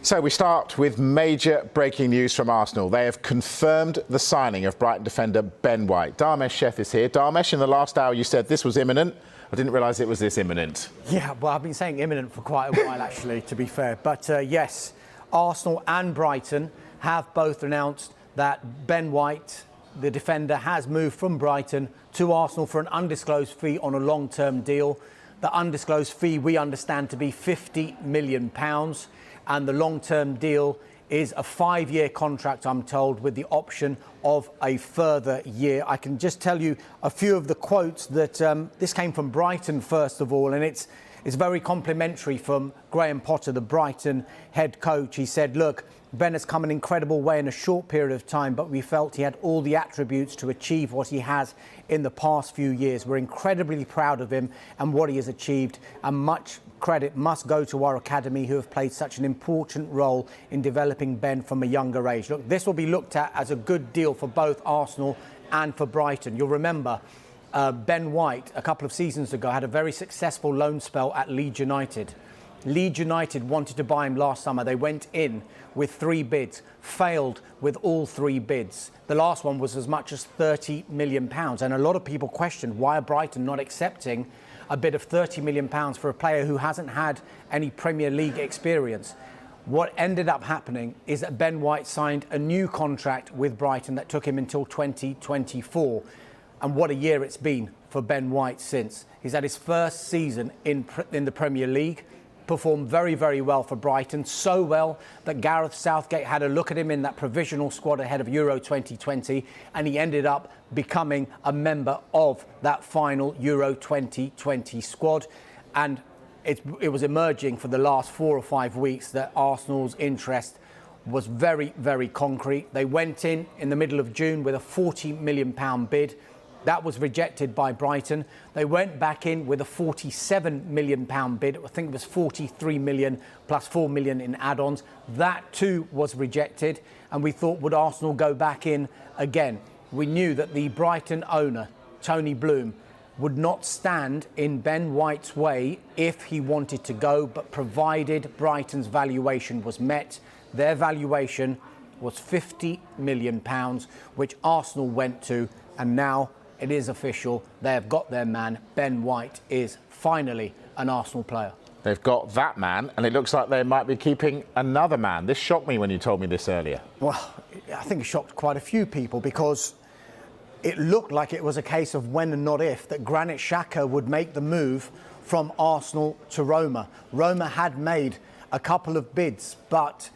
So we start with major breaking news from Arsenal. They have confirmed the signing of Brighton defender Ben White. Dharmesh Sheth is here. Dharmesh, in the last hour you said this was imminent. I didn't realise it was this imminent. Yeah, well, I've been saying imminent for quite a while, actually, to be fair. But yes, Arsenal and Brighton have both announced that Ben White, the defender, has moved from Brighton to Arsenal for an undisclosed fee on a long-term deal. The undisclosed fee we understand to be £50 million. And the long-term deal is a 5-year contract, I'm told, with the option of a further year. I can just tell you a few of the quotes that this came from Brighton, first of all, and it's very complimentary from Graham Potter, the Brighton head coach. He said, look, Ben has come an incredible way in a short period of time, but we felt he had all the attributes to achieve what he has in the past few years. We're incredibly proud of him and what he has achieved, and much credit must go to our academy, who have played such an important role in developing Ben from a younger age. Look, this will be looked at as a good deal for both Arsenal and for Brighton. You'll remember Ben White, a couple of seasons ago, had a very successful loan spell at Leeds United. Leeds United wanted to buy him last summer. They went in with 3 bids, failed with all 3 bids. The last one was as much as £30 million. And a lot of people questioned, why are Brighton not accepting a bid of £30 million for a player who hasn't had any Premier League experience? What ended up happening is that Ben White signed a new contract with Brighton that took him until 2024. And what a year it's been for Ben White since. He's had his first season in the Premier League, performed very, very well for Brighton, so well that Gareth Southgate had a look at him in that provisional squad ahead of Euro 2020, and he ended up becoming a member of that final Euro 2020 squad. And it was emerging for the last 4 or 5 weeks that Arsenal's interest was very, very concrete. They went in the middle of June with a £40 million bid. That was rejected by Brighton. They went back in with a £47 million bid. I think it was 43 million plus 4 million in add-ons. That too was rejected. And we thought, would Arsenal go back in again? We knew that the Brighton owner, Tony Bloom, would not stand in Ben White's way if he wanted to go, but provided Brighton's valuation was met. Their valuation was £50 million, which Arsenal went to, and now it is official. They have got their man. Ben White is finally an Arsenal player. They've got that man, and it looks like they might be keeping another man. This shocked me when you told me this earlier. Well, I think it shocked quite a few people, because it looked like it was a case of when and not if that Granit Xhaka would make the move from Arsenal to Roma. Roma had made a couple of bids, but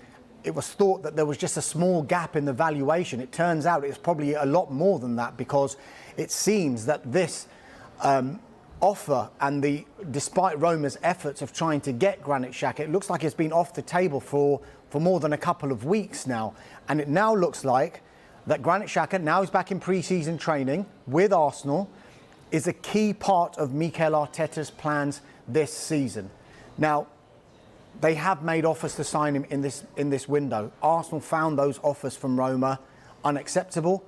it was thought that there was just a small gap in the valuation. It turns out it's probably a lot more than that, because it seems that this offer, and despite Roma's efforts of trying to get Granit Xhaka, it looks like it's been off the table for more than a couple of weeks now. And it now looks like that Granit Xhaka, now he's back in pre-season training with Arsenal, is a key part of Mikel Arteta's plans this season. Now, they have made offers to sign him in this window. Arsenal found those offers from Roma unacceptable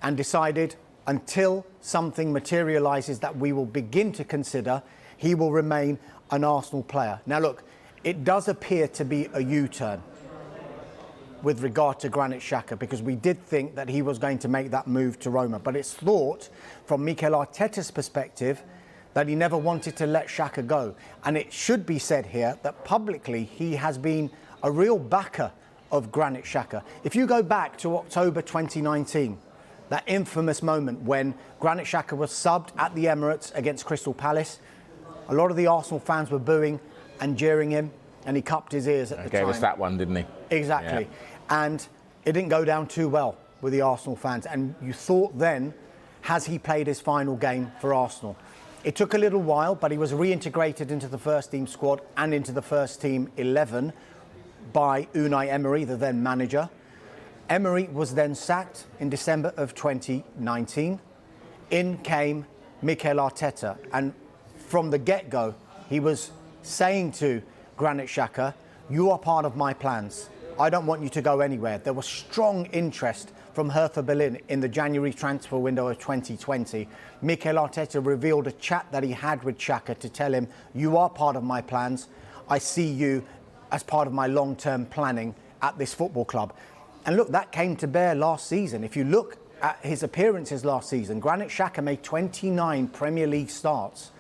and decided, until something materialises that we will begin to consider, he will remain an Arsenal player. Now look, it does appear to be a U-turn with regard to Granit Xhaka, because we did think that he was going to make that move to Roma. But it's thought, from Mikel Arteta's perspective, that he never wanted to let Xhaka go. And it should be said here that publicly he has been a real backer of Granit Xhaka. If you go back to October 2019, that infamous moment when Granit Xhaka was subbed at the Emirates against Crystal Palace, a lot of the Arsenal fans were booing and jeering him, and he cupped his ears at the time. Gave us that one, didn't he? Exactly. Yeah. And it didn't go down too well with the Arsenal fans. And you thought then, has he played his final game for Arsenal? It took a little while, but he was reintegrated into the first team squad and into the first team 11 by Unai Emery, the then manager. Emery was then sacked in December of 2019. In came Mikel Arteta, and from the get-go, he was saying to Granit Xhaka, you are part of my plans. I don't want you to go anywhere. There was strong interest from Hertha Berlin in the January transfer window of 2020. Mikel Arteta revealed a chat that he had with Xhaka to tell him, you are part of my plans. I see you as part of my long-term planning at this football club. And look, that came to bear last season. If you look at his appearances last season, Granit Xhaka made 29 Premier League starts.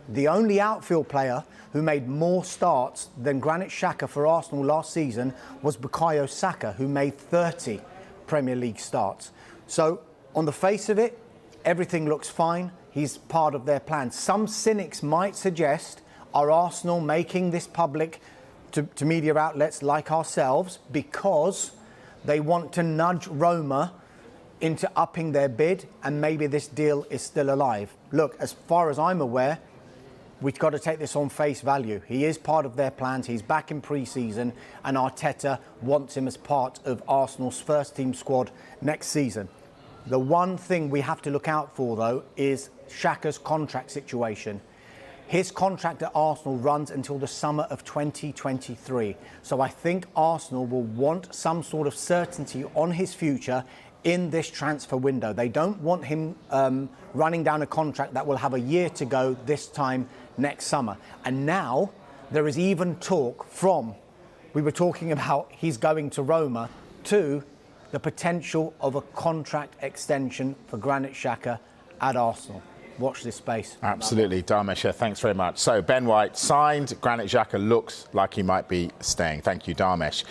The only outfield player who made more starts than Granit Xhaka for Arsenal last season was Bukayo Saka, who made 30 Premier League starts. So on the face of it, everything looks fine. He's part of their plan. Some cynics might suggest, are Arsenal making this public to media outlets like ourselves because they want to nudge Roma into upping their bid and maybe this deal is still alive? Look, as far as I'm aware, we've got to take this on face value. He is part of their plans. He's back in pre-season and Arteta wants him as part of Arsenal's first team squad next season. The one thing we have to look out for, though, is Xhaka's contract situation. His contract at Arsenal runs until the summer of 2023. So I think Arsenal will want some sort of certainty on his future in this transfer window. They don't want him running down a contract that will have a year to go this time next summer. And now there is even talk from, we were talking about he's going to Roma, to the potential of a contract extension for Granit Xhaka at Arsenal. Watch this space. Absolutely. Dharmesh, thanks very much. So Ben White signed. Granit Xhaka looks like he might be staying. Thank you, Dharmesh.